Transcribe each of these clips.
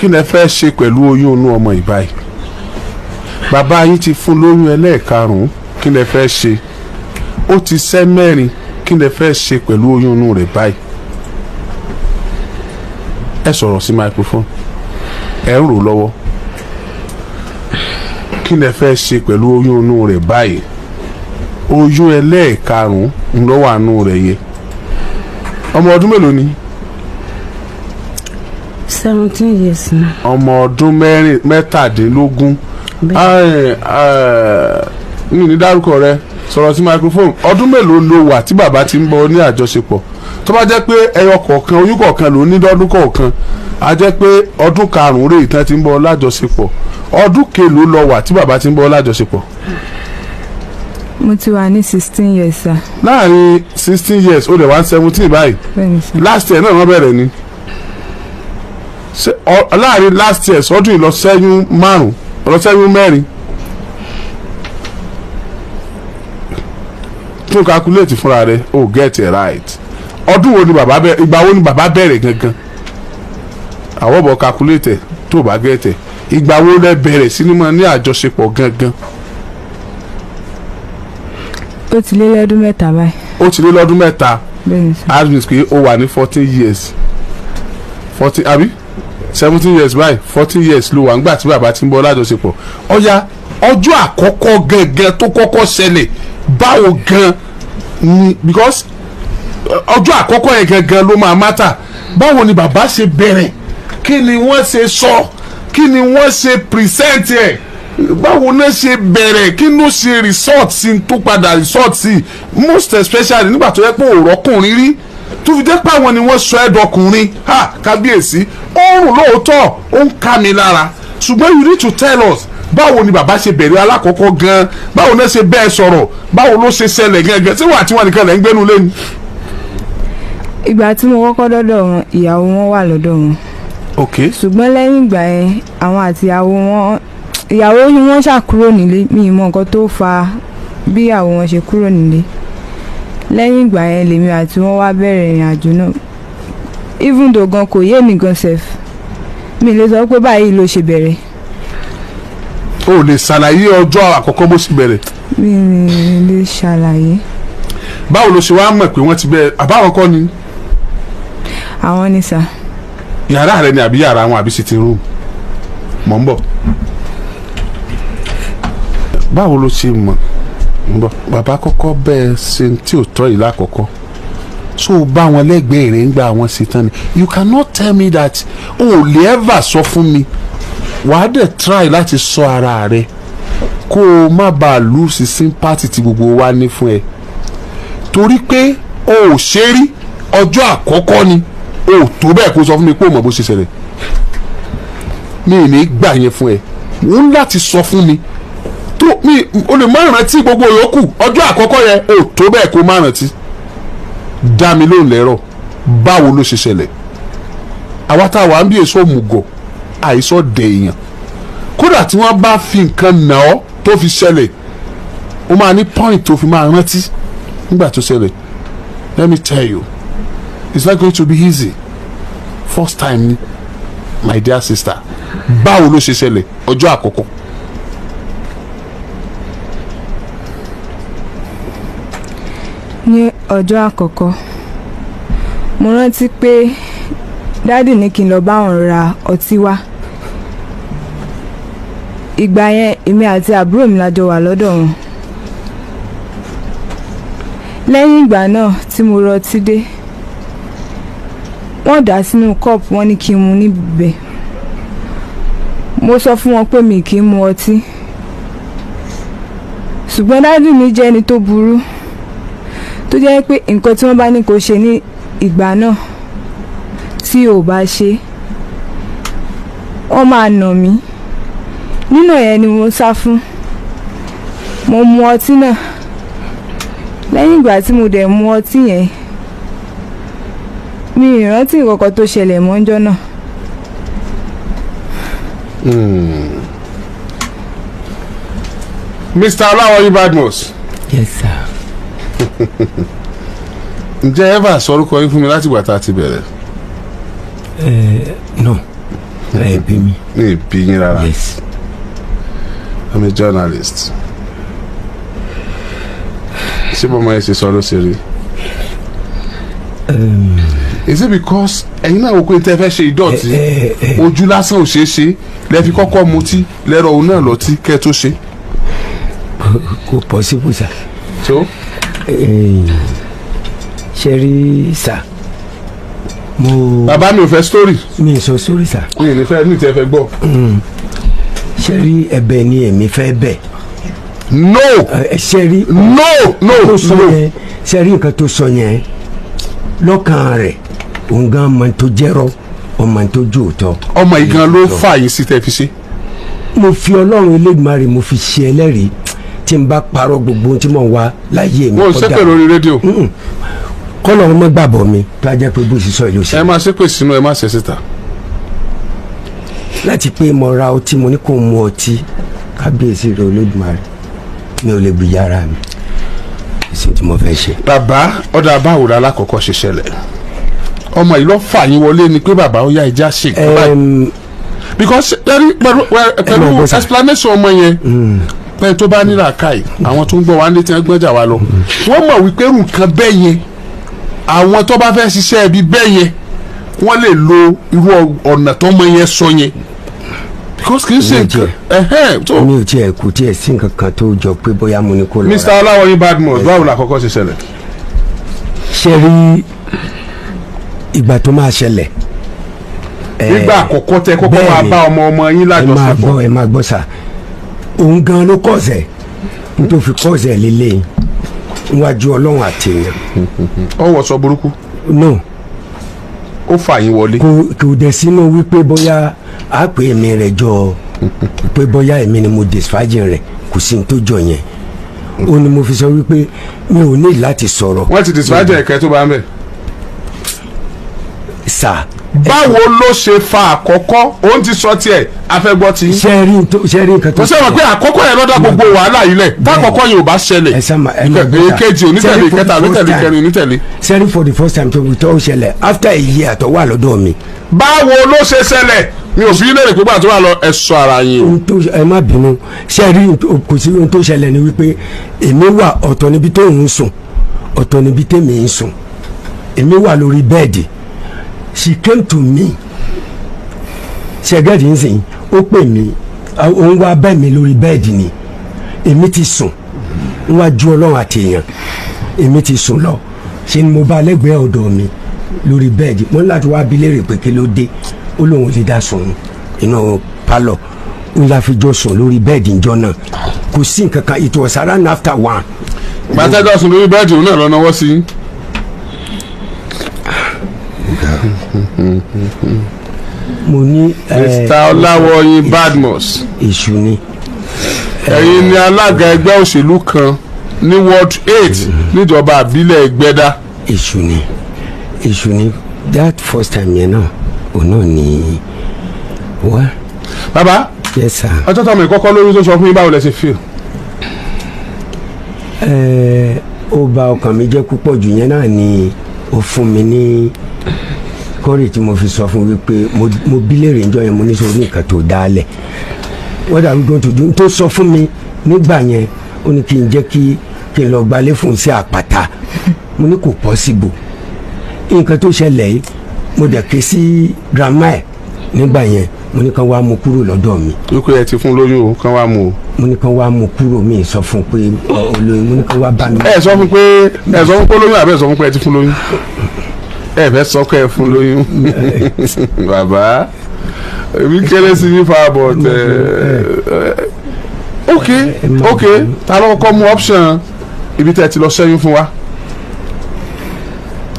kí lẹ fẹ́ ṣe pẹ̀lú oyún inú ọmọ ìbáyìí bàbá yín ti fún lóyún ẹlẹ́ẹ̀karùn-ún kí lẹ fẹ́ ṣe ó ti ṣẹ́ mẹ́rin kí lẹ fẹ́ ṣe pẹ̀lú oyún inú rẹ̀ báyìí ẹ sọ̀rọ̀ sí microphone ẹ ń rò lọ́wọ́ kí lẹ fẹ́ ṣe pẹ̀lú oyún inú rẹ̀ báyìí oyún ẹlẹ́ẹ̀karùn-ún ló wà nínú rẹ̀ yẹ ọmọ ọdún mélòó ni. 17 years na. ọmọ ọdún mẹ́tàdínlógún ní ní dárúkọ rẹ sọ̀rọ̀ sí microphone ọdún mélòó ló wà tí bàbá ti ń bọ ní àjọṣepọ̀ tó bá jẹ́ pé ẹyọ kọ̀ọ̀kan oyún kọ̀ọ̀kan ló ní lọ́dún kọ̀ọ̀kan a jẹ́ pé ọdún karùn-ún rèé tán ti ń bọ lájọṣepọ̀ ọdún kelòó ló wà tí bàbá ti ń bọ lájọṣepọ̀. mo ti wà ní 16 years sir. láàrin 16 years ó dẹ̀ wá 17 báyìí last year náà wọ́n bẹ̀rẹ̀ ni láàrin last year sọdún ìlọsẹ́yún márùn ìlọsẹ́yún mẹ́rin tún calculate fúnra rẹ o get it right ọdún wo ni bàbá bẹ̀rẹ̀ ìgbà wo ni bàbá bẹ̀rẹ̀ gangan àwọn bọ̀ calculate tó bá get it ìgbà wo lẹ bẹ̀rẹ̀ sinimá ní àjọṣepọ̀ gangan. ó ti lé lọ́dún mẹ́ta báyìí. ó ti lé lọ́dún mẹ́ta bẹ́ẹ̀ni sir. admin pé ó wà ní 14 years 14 àbí 17 years báyìí 14 years ló wà ńgbà tí bàbá ti ń bọ̀ lájọṣepọ̀ ọ̀ya ọjọ́ àkọ́kọ́ gangan tó kọ́kọ́ ṣẹlẹ̀ báwo gan ni because ọjọ́ àkọ́kọ́ yẹn gangan ló máa mátà báwo ni bàbá ṣe bẹ̀rẹ̀ kí ni wọ́n ṣe sọ kí ni wọ́n ṣe present ẹ̀ báwo náà ṣe bẹ̀rẹ̀ kí ló ṣe resort sí tó padà resort sí most especially nígbà tó yẹ pé òrọ́kùnrin rí tó fi jẹ́ pé àwọn ni wọ́n sọ ẹ̀dọ̀kùnrin ha kábíyèsí ó rùn lóòótọ́ ó ń ká mi lára ṣùgbọ́n you need to tell us báwo ni bàbá ṣe bẹ̀rẹ̀ alákọ̀ọ́kọ́ gan báwo náà ṣe bẹ́ẹ̀ sọ̀rọ̀ báwo ló ṣe ṣẹlẹ̀ gangan tí wà tí wọ́n nìkan lẹ̀ ń gbénu lẹ́nu. ìgbà tí mo kọ́kọ́ dọ́dọ̀ wọn ìyàwó wọn wà lọ́dọ̀ wọn. ok ṣùgbọ́n lẹ́yìn ìgbà yẹn àwọn àti ìyàwó wọn ṣàkúrò nílé mi ì mọ nǹkan tó fa bí ìyàwó wọn ṣe kúrò nílé lẹ́yìn ìgbà yẹn lèmi àti wọn wá bẹ̀rẹ̀ ìrìn àjò náà even though gan kò yé mi gan sef mi lè sọ pé báyìí ló ṣe bẹ̀rẹ̀. o lè ṣàlàyé ọjọ́ àkọ́kọ́ bó ṣe bẹ̀rẹ̀. mi lè ṣàlàyé. báwo ló ṣe wá mọ̀ pé wọ́n ti bẹ̀rẹ̀ àbáwọn kọ́ ni. àwọn ni sà. yàrá rẹ ni àbí yàrá wọn àbí sitting room mọ̀ ń bọ̀. báwo ló ṣe mọ̀ ń bọ̀ bàbá kọ́kọ́ bẹ́ẹ̀ ṣe tí ò tọ́ yìí lákọ̀ọ́kọ́ so bá wọn lẹ́gbẹ̀ẹ́ rẹ̀ ń gba àwọn sí tán ni you cannot tell me that o ò lè ever sọ fún mi wàá dẹ̀ try láti sọ ara rẹ kó o má bàa lose sympathy tí gbogbo wa ní fún ẹ torí pé o ò ṣe rí ọjọ́ àkọ́kọ́ ni o ò tó bẹ́ẹ̀ kó sọ fún mi pé o mọ̀ bó ṣe ṣẹlẹ̀ mi ì ní gbà yẹn fún ẹ o ń láti sọ fún mi tó mi o lè má rántí gbogbo yòókù ọjọ́ àkọ́kọ́ yẹn o ò tó bẹ́ẹ̀ kó má rántí dá mi lóhùn lẹ́rọ̀ báwo ló ṣe ṣẹlẹ̀ àwa tá a wà ń bí èso òmùgọ̀ àìsàn dèèyàn kódà tí wọ́n bá fi nǹkan nà ọ́ tó fi ṣẹlẹ̀ ó máa ní point tó fi máa rántí nígbà tó ṣẹlẹ̀ let me tell you it's not going to be easy first time my dear sister báwo ló ṣe ṣẹlẹ̀ ọjọ́ àkọ́kọ́. ní ọjọ́ àkọ́kọ́ mo rántí pé dádì ní kí n lọ bá wọn ra ọtí wá ìgbà yẹn èmi àti àbúrò mi la jọ wà lọ́dọ̀ wọn lẹ́yìn ìgbà náà tí mo rọtí dé wọ́n dà sínú kọ́ọ̀pù wọ́n ní kí n mu níbẹ̀ mo sọ fún wọn pé mi kì í mu ọtí ṣùgbọ́n dádì mi jẹ́ ẹni tó burú tó jẹ́ pé nǹkan tí wọ́n bá ní kó ṣe ní ìgbà náà tí ò bá ṣe wọ́n máa nà mí nínú ẹ̀ ni mo sá fún mo mu ọtí náà lẹ́yìn ìgbà tí mo dẹ̀ mu ọtí yẹn mi ì rántí nǹkan tó ṣẹlẹ̀ mọ́jọ́ náà. Mr. Olawoyin Badmus. Yes sir. ǹjẹ́ eva sọ orúkọ yín fún mi láti ìgbà tá a ti bẹ̀rẹ̀. No. ẹbí mi. ní ìbí yín rárá. Yes. I'm a journalist. ṣé bọ́mọ ẹ ṣe sọ ló ṣe rí. Is it because ẹ̀yin náà wò pé tẹ́ fẹ́ ṣe ìdọ̀tí ojú lásán ò ṣeé ṣe lẹ́fi kọ́kọ́ mutí lẹ́rọ òun náà lọ́tí kẹ́ tó ṣe. Kò possible sà. so ṣe rí sà. bàbá mi ò fẹ́ story. mi ì sọ story sà. mi ò ní fẹ́ ní tẹ́ fẹ́ gbọ́. ṣe rí ẹ̀bẹ̀ ni èmi fẹ́ bẹ̀. no ṣe rí. no ṣe rí nǹkan tó sọ yẹn lọ́kàn rẹ̀ òun gan mọ̀ tó jẹ́rọ ọmọ tó jòótọ́. ọmọ yìí gan ló fà yín sí tẹ́ fi ṣe. mo fi Ọlọ́run Elédùmarè mo fi ṣe ẹlẹ́rìí tí n bá parọ́ gbogbo ohun tí mò ń wá láyé mi. wọ́n ṣépè lórí rédíò. kọ́lọ̀ ọmọ gbàgbọ́ mi tó a jẹ́ pé bó ṣe sọ ìlú ṣe. ẹ máa ṣépè sínú ẹ má ṣe síta. láti pé mo ra ọtí mo ní kó mu ọtí kábíyèsí rẹ̀ Olódùmarè mi ò lè bu yàrá mi sí tí mo fẹ́ ṣe. bàbá ọ̀dà báwo la alákọ̀ọ́kọ́ ṣe ṣẹlẹ̀ ọmọ yìí lọ fà yín wọlé ni pé bàbá ó yá ìjà ṣe báyìí because pẹ̀lú explanation ọmọ yẹn pẹ̀lú tó bá nílà káì àwọn tó ń gbọ́ wá ní tí wọ́n gbọ́njà wá lọ wọ́n mọ̀ wípé nǹkan bẹ́ẹ̀ yẹn àwọn tó bá fẹ́ ṣiṣẹ́ ibi bẹ́ẹ̀ yẹn wọ́n lè lo irú ọ̀nà tó mọ yẹn sọ yẹn because kì í ṣe nǹkan. mi ò tiẹ̀ kú tiẹ̀ sí nǹkan kan tó jọ pé bóyá mo ní kó lọ. Mr. Ọláwọyìn Badmus báwo la kọ́kọ́ ṣe ṣẹlẹ̀. ṣe rí ìgbà tó máa ṣẹlẹ̀. nígbà àkọ́kọ́ tẹ kọ́kọ́ máa bá ọmọ yín lájọṣepọ̀. ẹ máa gbọ́ sà òun gan ló kọ̀ọ̀sẹ̀ n tó fi kọ̀ọ̀sẹ̀ lélẹ̀ níwájú Ọlọ́run àti èèyàn. ó wọ̀ sọ burúkú. no. ó fà yín wọlé. kò dẹ̀ sínú wípé bóyá a pè mí rẹ̀ jọ pé bóyá èmi ni mo disfagin rẹ̀ kò sí ní tó jọ yẹn ó ní mo fi sọ wípé mi ò ní láti sọ̀rọ̀. wọ́n ti disfagin ẹ̀kẹ́ tó bá ń bẹ̀. sà. báwo ló ṣe fa àkọ́kọ́ òun ti sọ tiẹ̀ afẹ́gbọ́ ti. sẹ́rí nǹkan tó ṣẹlẹ̀. mo sọ pé àkọ́kọ́ yẹn lọ́dọ̀ gbogbo wàhálà yìí lẹ̀ tákọ́kọ́ yẹn ò bá ṣẹlẹ̀. èkejì onítẹ̀lé ìkẹta onítẹ̀lé onítẹ̀lé. sẹ́rí for the first time tó ṣẹlẹ̀ after a year tó wà lọ́dọ̀ mi. báwo ló ṣe ṣẹlẹ̀ mi ò fi léèrè pé báwo tó wà lọ ẹ sọ ara yín. ẹ má bínú sẹ́rí kò sí ohun tó ṣẹlẹ̀ ni wípé èmi wà ọ̀tọ̀ níbi tó ń sùn ọ̀tọ̀ níbi tèmi ń sùn èmi wà lórí bẹ́ẹ̀dì she came to me ṣẹgẹ́dì ń sìn ó pè mí òun wá bẹ́ mi lórí bẹ́ẹ̀dì ni èmi ti sùn níwájú Ọlọ́run àti èèyàn èmi ti sùn lọ ṣe ni mo bá lẹ́gbẹ̀ẹ́ ọ̀dọ̀ mi lórí bẹ́ẹ̀dì mo ní láti wá bi léèrè pé kí ló dé ó lóun lè dá sùn inú pálọ̀ ń la fi jọ sùn lórí bẹ́ẹ̀dì ìjọ náà kò sí nǹkan kan it was around after 1. gbàtẹ́jọ́ sùn lórí bẹ́ẹ̀dì òun náà lọ náwó sí. mo ní. Mr. Ọláwọyìn Badmus. èṣù ni. ẹ̀yin ni alága ẹgbẹ́ òṣèlú kan ní Ward 8 níjọba àbílẹ̀ Ẹgbẹ́dá. èṣù ni that first time yẹn náà òun náà ni wá. bàbá yes sir. ọjọ́ tó ọmọ ìkọ́kọ́ lórí tó sọ fún yín báwo lẹ ṣe feel. ó bà ọkàn mi jẹ́ púpọ̀ jù yẹn náà ni ó fún mi ní kọ́rì tí mo fi sọ fún wípé mo bí léèrè ńjọ́ yẹn mo ní sórí nǹkan tó dálẹ̀ what are we going to do tó sọ fún mi nígbà yẹn ó ní kí n jẹ́ kí n lọ gbalẹ̀ fún sí àpáta mo ní kò possible nǹkan tó ṣẹlẹ̀ yìí mo dẹ̀ ké sí grandma ẹ̀ nígbà yẹn mo ní kàn wá mú kúrò lọ́dọ̀ mi. wípé ẹ ti fún lóyún o kàn wá mú o. mo ní kàn wá mú kúrò mi sọ fún pé olóyún mo ní kàn wá bá mi. ẹ sọ fún pé lóyún àbẹ sọ fún pé ẹ ti fún lóyún ẹ fẹ́ sọ pé ẹ fún lóyún bàbá èmi kéré sí yín fa but ok ta ló kọ́kọ́ mú option ibi tẹ́ ti lọ ṣẹ́yún fún wa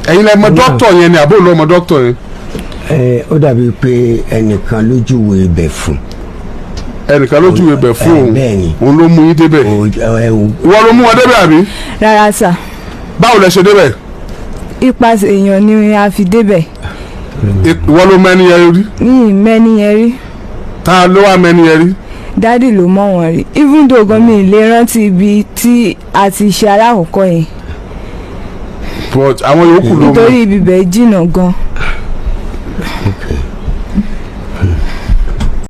ẹ̀yin lẹ mọ dókítà yẹn ni àbó lọ mọ dókítà yẹn. ó dàbí pé ẹnìkan lójúwe ibẹ̀ fún. ẹnìkan lójúwe ibẹ̀ fún òun ló mú yín débẹ̀ ìwọ ló mú wọn débẹ̀ àbí. rárá sà. báwo lẹ ṣe débẹ̀. ipasẹ̀ èèyàn ni a fi débẹ̀. ìwọ ló mẹ́ni yẹn rí. mi mẹ́ni yẹn rí. ta ló wá mẹ́ni yẹn rí. dádì ló mọ̀ wọ́n rí even though gan mi lè rántí ibi tí a ti ṣe alákọ̀ọ́kọ́ yẹn. but àwọn yòókù ló mọ̀. nítorí ibi bẹ́ẹ̀ jìnnà gan.